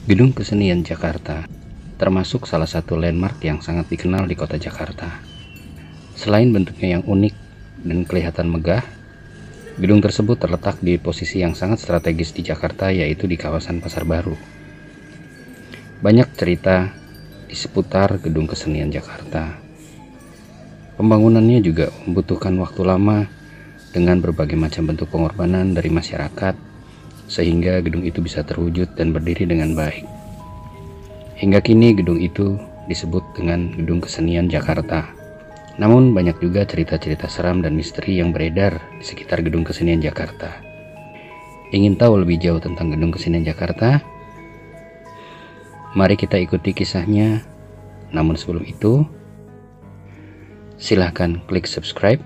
Gedung Kesenian Jakarta termasuk salah satu landmark yang sangat dikenal di kota Jakarta. Selain bentuknya yang unik dan kelihatan megah, gedung tersebut terletak di posisi yang sangat strategis di Jakarta, yaitu di kawasan Pasar Baru. Banyak cerita di seputar Gedung Kesenian Jakarta. Pembangunannya juga membutuhkan waktu lama dengan berbagai macam bentuk pengorbanan dari masyarakat, sehingga gedung itu bisa terwujud dan berdiri dengan baik. Hingga kini gedung itu disebut dengan Gedung Kesenian Jakarta. Namun banyak juga cerita-cerita seram dan misteri yang beredar di sekitar Gedung Kesenian Jakarta. Ingin tahu lebih jauh tentang Gedung Kesenian Jakarta? Mari kita ikuti kisahnya. Namun sebelum itu, silahkan klik subscribe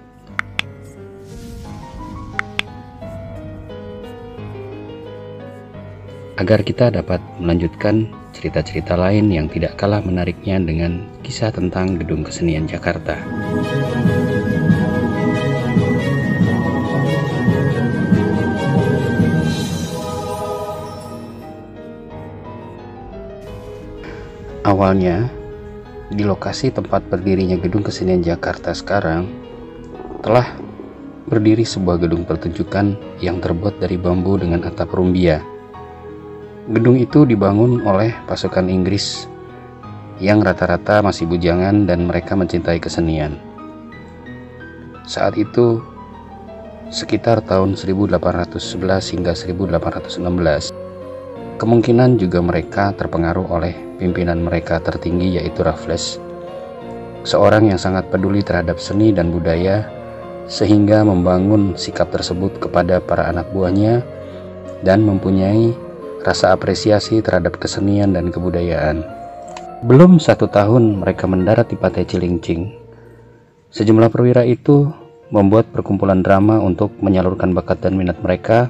agar kita dapat melanjutkan cerita-cerita lain yang tidak kalah menariknya dengan kisah tentang Gedung Kesenian Jakarta. Awalnya, di lokasi tempat berdirinya Gedung Kesenian Jakarta sekarang, telah berdiri sebuah gedung pertunjukan yang terbuat dari bambu dengan atap rumbia. Gedung itu dibangun oleh pasukan Inggris yang rata-rata masih bujangan dan mereka mencintai kesenian. Saat itu, sekitar tahun 1811 hingga 1816, kemungkinan juga mereka terpengaruh oleh pimpinan mereka tertinggi, yaitu Raffles, seorang yang sangat peduli terhadap seni dan budaya, sehingga membangun sikap tersebut kepada para anak buahnya dan mempunyai rasa apresiasi terhadap kesenian dan kebudayaan. Belum 1 tahun mereka mendarat di Pantai Cilincing, sejumlah perwira itu membuat perkumpulan drama untuk menyalurkan bakat dan minat mereka,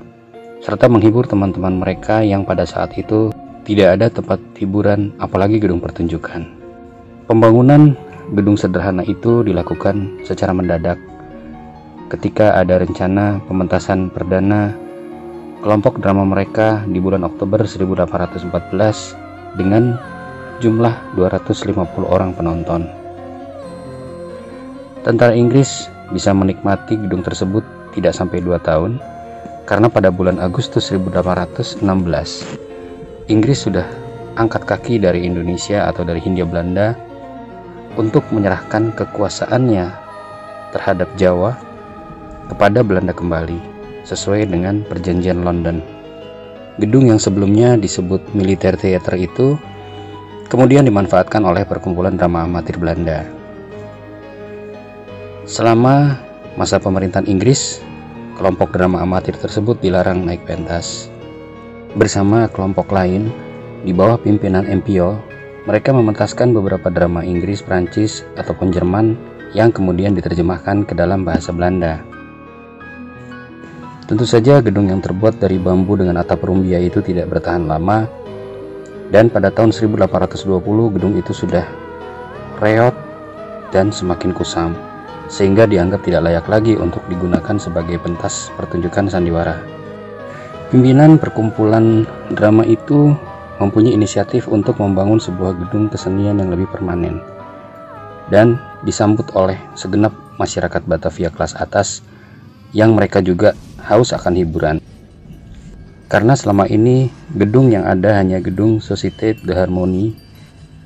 serta menghibur teman-teman mereka yang pada saat itu tidak ada tempat hiburan, apalagi gedung pertunjukan. Pembangunan gedung sederhana itu dilakukan secara mendadak ketika ada rencana pementasan perdana kelompok drama mereka di bulan Oktober 1814 dengan jumlah 250 orang penonton. Tentara Inggris bisa menikmati gedung tersebut tidak sampai 2 tahun, karena pada bulan Agustus 1816 Inggris sudah angkat kaki dari Indonesia atau dari Hindia Belanda untuk menyerahkan kekuasaannya terhadap Jawa kepada Belanda kembali, sesuai dengan perjanjian London. Gedung yang sebelumnya disebut Military Theater itu kemudian dimanfaatkan oleh perkumpulan drama amatir Belanda. Selama masa pemerintahan Inggris, kelompok drama amatir tersebut dilarang naik pentas. Bersama kelompok lain di bawah pimpinan Empio, mereka mementaskan beberapa drama Inggris, Prancis, ataupun Jerman yang kemudian diterjemahkan ke dalam bahasa Belanda. Tentu saja gedung yang terbuat dari bambu dengan atap rumbia itu tidak bertahan lama, dan pada tahun 1820 gedung itu sudah reot dan semakin kusam, sehingga dianggap tidak layak lagi untuk digunakan sebagai pentas pertunjukan sandiwara. Pimpinan perkumpulan drama itu mempunyai inisiatif untuk membangun sebuah gedung kesenian yang lebih permanen, dan disambut oleh segenap masyarakat Batavia kelas atas yang mereka juga haus akan hiburan. Karena selama ini gedung yang ada hanya gedung Société de Harmonie,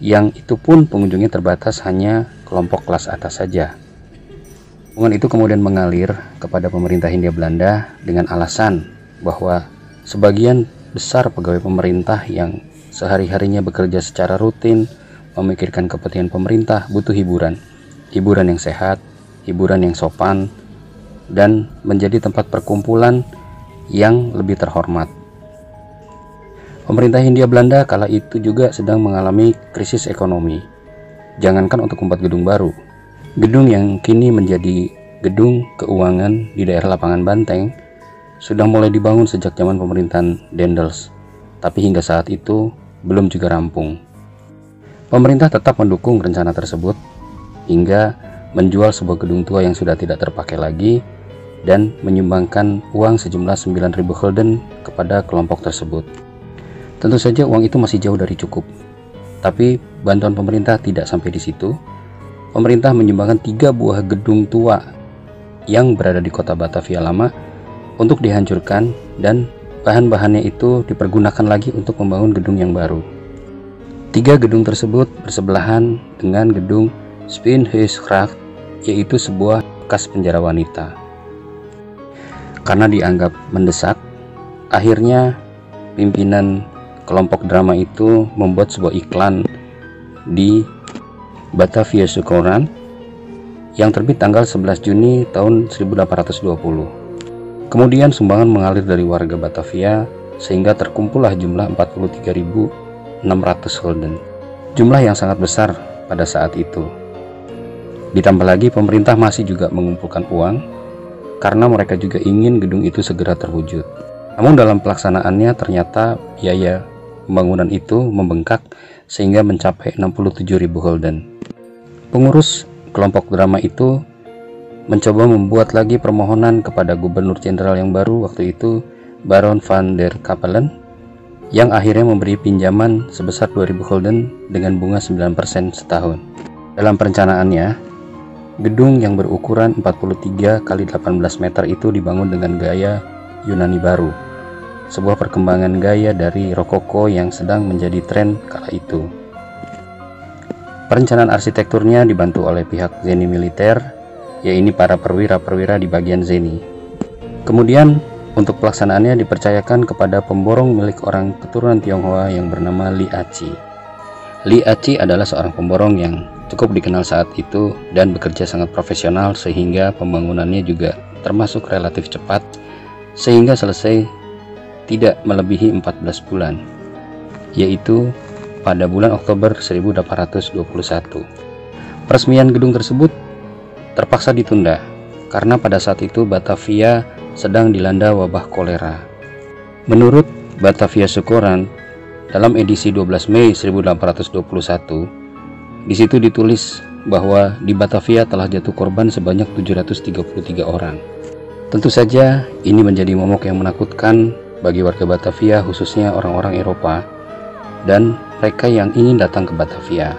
yang itu pun pengunjungnya terbatas hanya kelompok kelas atas saja. Hubungan itu kemudian mengalir kepada pemerintah Hindia Belanda dengan alasan bahwa sebagian besar pegawai pemerintah yang sehari-harinya bekerja secara rutin memikirkan kepentingan pemerintah butuh hiburan yang sehat, hiburan yang sopan, dan menjadi tempat perkumpulan yang lebih terhormat. Pemerintah Hindia Belanda kala itu juga sedang mengalami krisis ekonomi. Jangankan untuk membuat gedung baru, gedung yang kini menjadi gedung keuangan di daerah Lapangan Banteng sudah mulai dibangun sejak zaman pemerintahan Daendels, tapi hingga saat itu belum juga rampung. Pemerintah tetap mendukung rencana tersebut hingga menjual sebuah gedung tua yang sudah tidak terpakai lagi dan menyumbangkan uang sejumlah 9.000 gulden kepada kelompok tersebut. Tentu saja uang itu masih jauh dari cukup. Tapi bantuan pemerintah tidak sampai di situ. Pemerintah menyumbangkan 3 buah gedung tua yang berada di kota Batavia lama untuk dihancurkan, dan bahan-bahannya itu dipergunakan lagi untuk membangun gedung yang baru. 3 gedung tersebut bersebelahan dengan gedung Spinhuisgracht, yaitu sebuah bekas penjara wanita. Karena dianggap mendesak, akhirnya pimpinan kelompok drama itu membuat sebuah iklan di Batavia Syukuran yang terbit tanggal 11 Juni tahun 1820. Kemudian sumbangan mengalir dari warga Batavia sehingga terkumpullah jumlah 43.600 gulden. Jumlah yang sangat besar pada saat itu. Ditambah lagi pemerintah masih juga mengumpulkan uang karena mereka juga ingin gedung itu segera terwujud. Namun dalam pelaksanaannya ternyata biaya pembangunan itu membengkak sehingga mencapai 67.000 gulden. Pengurus kelompok drama itu mencoba membuat lagi permohonan kepada Gubernur Jenderal yang baru waktu itu, Baron van der Capellen, yang akhirnya memberi pinjaman sebesar 2.000 gulden dengan bunga 9% setahun. Dalam perencanaannya, gedung yang berukuran 43 kali 18 meter itu dibangun dengan gaya Yunani baru, sebuah perkembangan gaya dari Rokoko yang sedang menjadi tren kala itu. Perencanaan arsitekturnya dibantu oleh pihak Zeni militer, yaitu para perwira-perwira di bagian Zeni. Kemudian untuk pelaksanaannya dipercayakan kepada pemborong milik orang keturunan Tionghoa yang bernama Li Aci. Li Aci adalah seorang pemborong yang cukup dikenal saat itu dan bekerja sangat profesional sehingga pembangunannya juga termasuk relatif cepat sehingga selesai tidak melebihi 14 bulan, yaitu pada bulan Oktober 1821. Peresmian gedung tersebut terpaksa ditunda karena pada saat itu Batavia sedang dilanda wabah kolera. Menurut Batavia Syukuran dalam edisi 12 Mei 1821, di situ ditulis bahwa di Batavia telah jatuh korban sebanyak 733 orang. Tentu saja ini menjadi momok yang menakutkan bagi warga Batavia, khususnya orang-orang Eropa dan mereka yang ingin datang ke Batavia.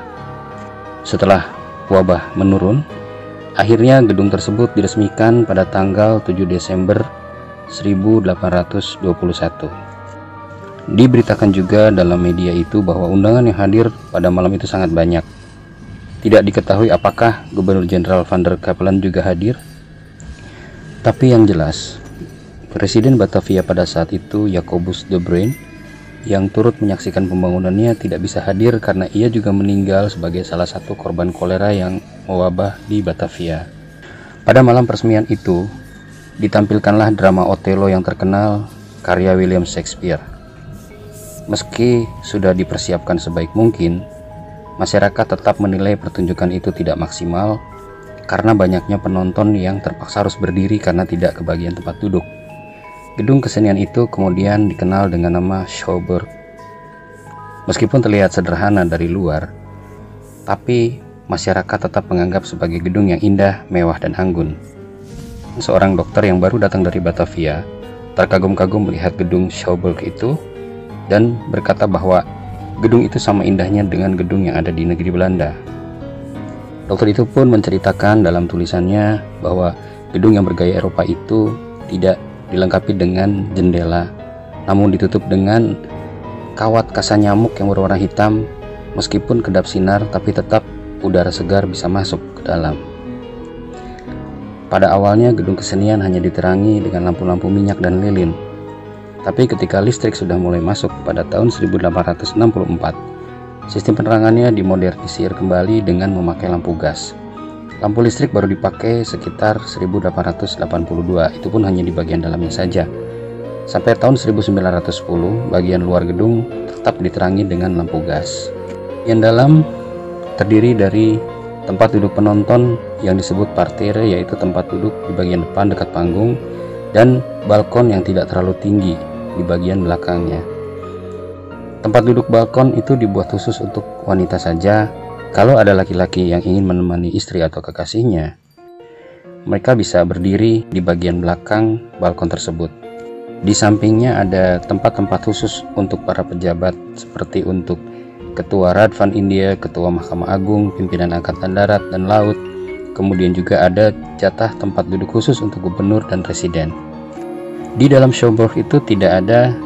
Setelah wabah menurun, akhirnya gedung tersebut diresmikan pada tanggal 7 Desember 1821. Diberitakan juga dalam media itu bahwa undangan yang hadir pada malam itu sangat banyak. Tidak diketahui apakah Gubernur Jenderal van der Capellen juga hadir. Tapi yang jelas, Presiden Batavia pada saat itu, Jacobus de Bruyn, yang turut menyaksikan pembangunannya tidak bisa hadir karena ia juga meninggal sebagai salah satu korban kolera yang mewabah di Batavia. Pada malam peresmian itu, ditampilkanlah drama Othello yang terkenal karya William Shakespeare. Meski sudah dipersiapkan sebaik mungkin, masyarakat tetap menilai pertunjukan itu tidak maksimal karena banyaknya penonton yang terpaksa harus berdiri karena tidak kebagian tempat duduk. Gedung kesenian itu kemudian dikenal dengan nama Schauburg. Meskipun terlihat sederhana dari luar, tapi masyarakat tetap menganggap sebagai gedung yang indah, mewah, dan anggun. Seorang dokter yang baru datang dari Batavia terkagum-kagum melihat gedung Schauburg itu dan berkata bahwa gedung itu sama indahnya dengan gedung yang ada di negeri Belanda. Dokter itu pun menceritakan dalam tulisannya bahwa gedung yang bergaya Eropa itu tidak dilengkapi dengan jendela, namun ditutup dengan kawat kasa nyamuk yang berwarna hitam. Meskipun kedap sinar, tapi tetap udara segar bisa masuk ke dalam. Pada awalnya gedung kesenian hanya diterangi dengan lampu-lampu minyak dan lilin. Tapi ketika listrik sudah mulai masuk pada tahun 1864, sistem penerangannya dimodernisir kembali dengan memakai lampu gas. Lampu listrik baru dipakai sekitar 1882, itu pun hanya di bagian dalamnya saja. Sampai tahun 1910, bagian luar gedung tetap diterangi dengan lampu gas. Yang dalam terdiri dari tempat duduk penonton yang disebut parterre, yaitu tempat duduk di bagian depan dekat panggung, dan balkon yang tidak terlalu tinggi di bagian belakangnya. Tempat duduk balkon itu dibuat khusus untuk wanita saja. Kalau ada laki-laki yang ingin menemani istri atau kekasihnya, mereka bisa berdiri di bagian belakang balkon tersebut. Di sampingnya ada tempat-tempat khusus untuk para pejabat seperti untuk Ketua Radvan India, Ketua Mahkamah Agung, Pimpinan Angkatan Darat dan Laut. Kemudian juga ada jatah tempat duduk khusus untuk gubernur dan presiden. Di dalam Schauburg itu tidak ada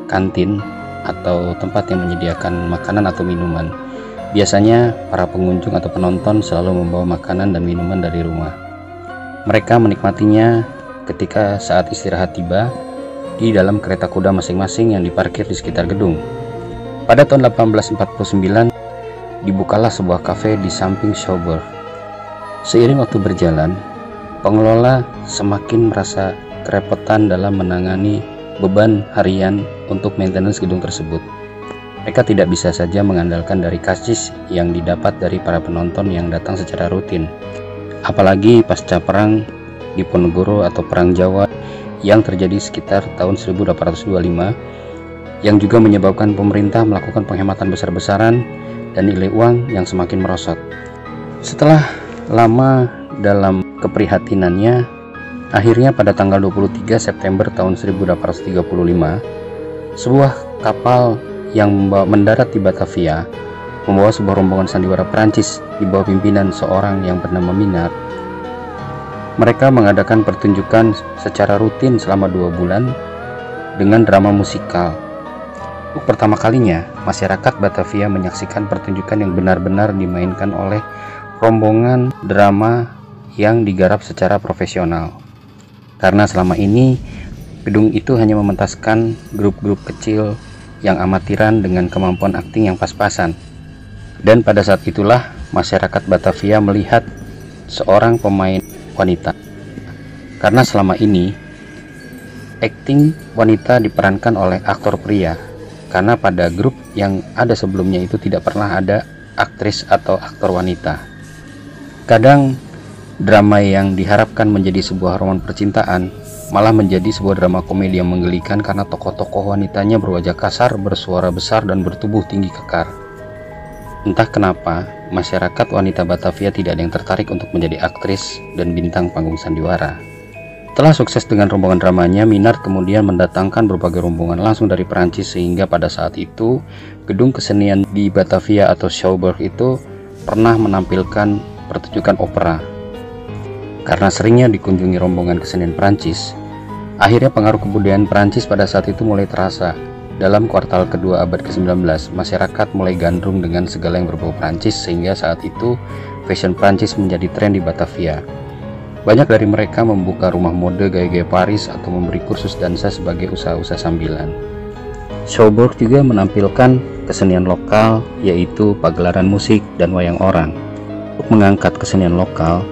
kantin atau tempat yang menyediakan makanan atau minuman. Biasanya para pengunjung atau penonton selalu membawa makanan dan minuman dari rumah. Mereka menikmatinya ketika saat istirahat tiba di dalam kereta kuda masing-masing yang diparkir di sekitar gedung. Pada tahun 1849 dibukalah sebuah kafe di samping Schauburg. Seiring waktu berjalan, pengelola semakin merasa kerepotan dalam menangani beban harian untuk maintenance gedung tersebut. Mereka tidak bisa saja mengandalkan dari karcis yang didapat dari para penonton yang datang secara rutin. Apalagi pasca perang Diponegoro atau Perang Jawa yang terjadi sekitar tahun 1825, yang juga menyebabkan pemerintah melakukan penghematan besar-besaran dan nilai uang yang semakin merosot. Setelah lama dalam keprihatinannya, akhirnya pada tanggal 23 September tahun 1835, sebuah kapal yang mendarat di Batavia membawa sebuah rombongan sandiwara Perancis di bawah pimpinan seorang yang bernama Minard. Mereka mengadakan pertunjukan secara rutin selama 2 bulan dengan drama musikal. Untuk pertama kalinya, masyarakat Batavia menyaksikan pertunjukan yang benar-benar dimainkan oleh rombongan drama yang digarap secara profesional. Karena selama ini, gedung itu hanya mementaskan grup-grup kecil yang amatiran dengan kemampuan akting yang pas-pasan. Dan pada saat itulah, masyarakat Batavia melihat seorang pemain wanita, karena selama ini akting wanita diperankan oleh aktor pria, karena pada grup yang ada sebelumnya itu tidak pernah ada aktris atau aktor wanita. Kadang drama yang diharapkan menjadi sebuah roman percintaan malah menjadi sebuah drama komedi yang menggelikan karena tokoh-tokoh wanitanya berwajah kasar, bersuara besar, dan bertubuh tinggi kekar. Entah kenapa, masyarakat wanita Batavia tidak ada yang tertarik untuk menjadi aktris dan bintang panggung sandiwara. Setelah sukses dengan rombongan dramanya, Minard kemudian mendatangkan berbagai rombongan langsung dari Perancis, sehingga pada saat itu gedung kesenian di Batavia atau Schauburg itu pernah menampilkan pertunjukan opera. Karena seringnya dikunjungi rombongan kesenian Perancis, akhirnya pengaruh kebudayaan Perancis pada saat itu mulai terasa. Dalam kuartal kedua abad ke-19, masyarakat mulai gandrung dengan segala yang berbau Prancis, sehingga saat itu fashion Prancis menjadi tren di Batavia. Banyak dari mereka membuka rumah mode gaya-gaya Paris atau memberi kursus dansa sebagai usaha-usaha sambilan. Schauburg juga menampilkan kesenian lokal, yaitu pagelaran musik dan wayang orang. Untuk mengangkat kesenian lokal,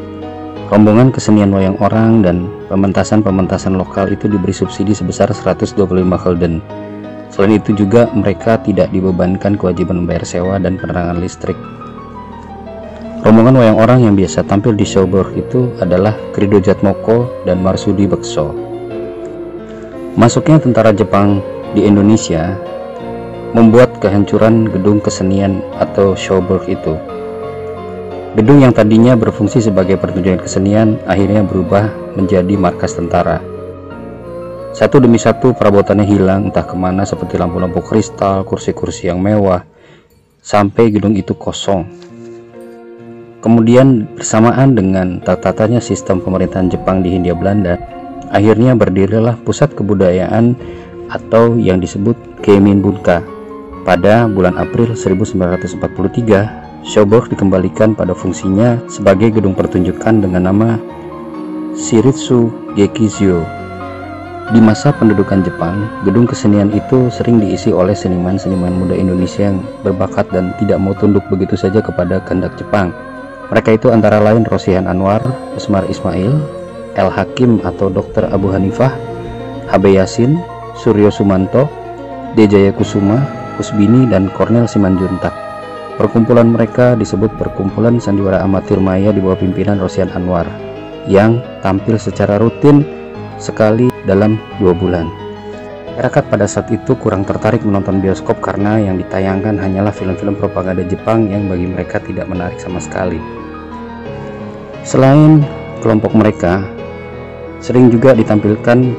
rombongan kesenian wayang orang dan pementasan-pementasan lokal itu diberi subsidi sebesar 125 gulden. Selain itu juga mereka tidak dibebankan kewajiban membayar sewa dan penerangan listrik. Rombongan wayang orang yang biasa tampil di Schauburg itu adalah Krido Jatmoko dan Marsudi Bekso. Masuknya tentara Jepang di Indonesia membuat kehancuran gedung kesenian atau Schauburg itu. Gedung yang tadinya berfungsi sebagai pertunjukan kesenian akhirnya berubah menjadi markas tentara. Satu demi satu perabotannya hilang entah kemana, seperti lampu-lampu kristal, kursi-kursi yang mewah, sampai gedung itu kosong. Kemudian bersamaan dengan tatanya sistem pemerintahan Jepang di Hindia Belanda, akhirnya berdirilah pusat kebudayaan atau yang disebut Keiminbunka. Pada bulan April 1943, Schauburg dikembalikan pada fungsinya sebagai gedung pertunjukan dengan nama Shiritsu Gekisyo. Di masa pendudukan Jepang, gedung kesenian itu sering diisi oleh seniman-seniman muda Indonesia yang berbakat dan tidak mau tunduk begitu saja kepada kehendak Jepang. Mereka itu antara lain Rosihan Anwar, Usmar Ismail, El Hakim atau Dr. Abu Hanifah, Habe Yasin, Suryo Sumanto, D. Jayakusuma, Kusbini, dan Kornel Simanjuntak. Perkumpulan mereka disebut Perkumpulan Sandiwara Amatir Maya di bawah pimpinan Rosihan Anwar, yang tampil secara rutin sekali dalam 2 bulan. Masyarakat pada saat itu kurang tertarik menonton bioskop karena yang ditayangkan hanyalah film-film propaganda Jepang yang bagi mereka tidak menarik sama sekali. Selain kelompok mereka, sering juga ditampilkan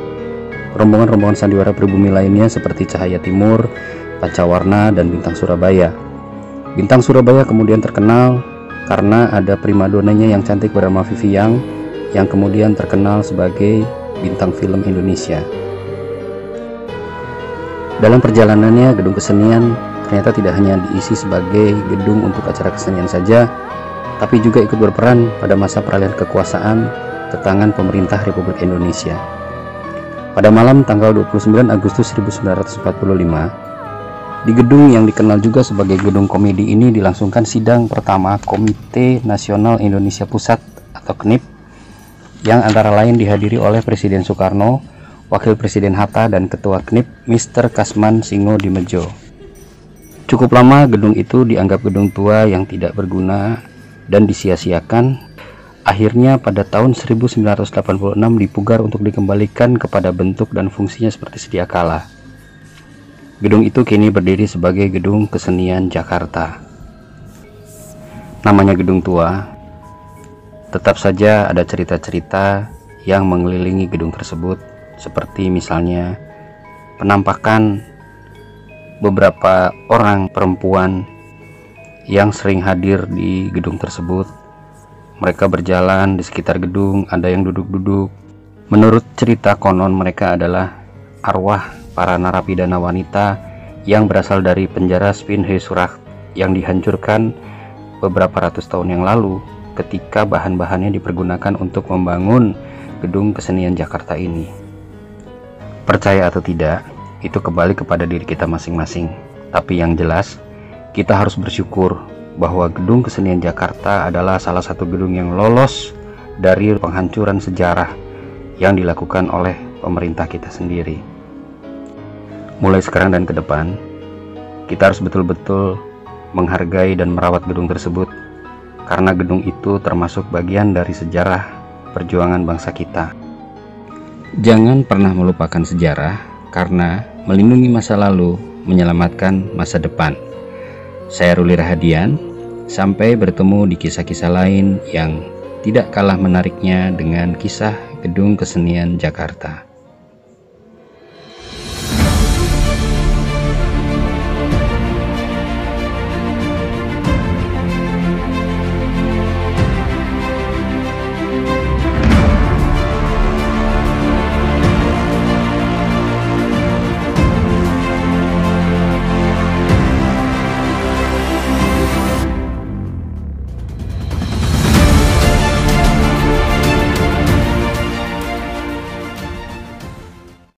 rombongan-rombongan sandiwara pribumi lainnya seperti Cahaya Timur, Pancawarna, dan Bintang Surabaya. Bintang Surabaya kemudian terkenal karena ada primadonanya yang cantik bernama Vivi yang kemudian terkenal sebagai bintang film Indonesia. Dalam perjalanannya, gedung kesenian ternyata tidak hanya diisi sebagai gedung untuk acara kesenian saja, tapi juga ikut berperan pada masa peralihan kekuasaan ke tangan pemerintah Republik Indonesia. Pada malam tanggal 29 Agustus 1945, di gedung yang dikenal juga sebagai Gedung Komedi ini dilangsungkan sidang pertama Komite Nasional Indonesia Pusat atau KNIP, yang antara lain dihadiri oleh Presiden Soekarno, Wakil Presiden Hatta, dan Ketua KNIP Mr. Kasman Singodimedjo. Cukup lama gedung itu dianggap gedung tua yang tidak berguna dan disia-siakan. Akhirnya pada tahun 1986 dipugar untuk dikembalikan kepada bentuk dan fungsinya seperti sedia kala. Gedung itu kini berdiri sebagai Gedung Kesenian Jakarta. Namanya gedung tua, tetap saja ada cerita-cerita yang mengelilingi gedung tersebut, seperti misalnya penampakan beberapa orang perempuan yang sering hadir di gedung tersebut. Mereka berjalan di sekitar gedung, ada yang duduk-duduk. Menurut cerita konon, mereka adalah arwah para narapidana wanita yang berasal dari penjara Spinheisurak yang dihancurkan beberapa ratus tahun yang lalu ketika bahan-bahannya dipergunakan untuk membangun Gedung Kesenian Jakarta ini. Percaya atau tidak, itu kembali kepada diri kita masing-masing. Tapi yang jelas, kita harus bersyukur bahwa Gedung Kesenian Jakarta adalah salah satu gedung yang lolos dari penghancuran sejarah yang dilakukan oleh pemerintah kita sendiri. Mulai sekarang dan ke depan, kita harus betul-betul menghargai dan merawat gedung tersebut, karena gedung itu termasuk bagian dari sejarah perjuangan bangsa kita. Jangan pernah melupakan sejarah, karena melindungi masa lalu menyelamatkan masa depan. Saya Ruli Rahadian, sampai bertemu di kisah-kisah lain yang tidak kalah menariknya dengan kisah Gedung Kesenian Jakarta.